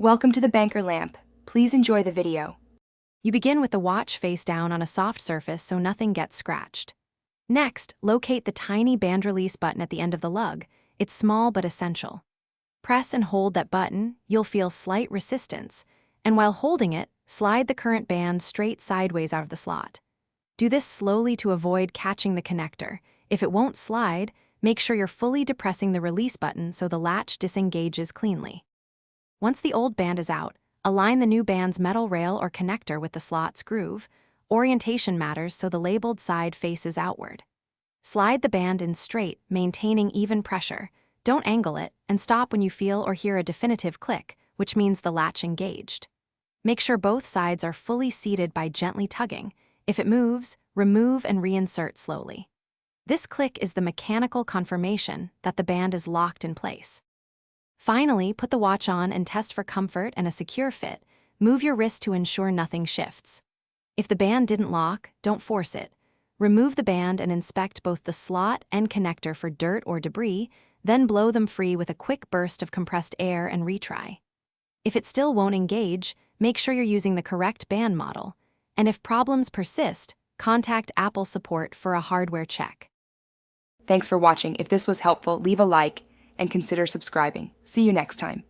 Welcome to the banker lamp. Please enjoy the video. You begin with the watch face down on a soft surface so nothing gets scratched. Next, locate the tiny band release button at the end of the lug. It's small but essential. Press and hold that button, you'll feel slight resistance, and while holding it, slide the current band straight sideways out of the slot. Do this slowly to avoid catching the connector. If it won't slide, make sure you're fully depressing the release button so the latch disengages cleanly. Once the old band is out, align the new band's metal rail or connector with the slot's groove. Orientation matters so the labeled side faces outward. Slide the band in straight, maintaining even pressure. Don't angle it, and stop when you feel or hear a definitive click, which means the latch engaged. Make sure both sides are fully seated by gently tugging. If it moves, remove and reinsert slowly. This click is the mechanical confirmation that the band is locked in place. Finally, put the watch on and test for comfort and a secure fit. Move your wrist to ensure nothing shifts. If the band didn't lock, don't force it. Remove the band and inspect both the slot and connector for dirt or debris, then blow them free with a quick burst of compressed air and retry. If it still won't engage, make sure you're using the correct band model. And if problems persist, contact Apple support for a hardware check. Thanks for watching. If this was helpful, leave a like and consider subscribing. See you next time.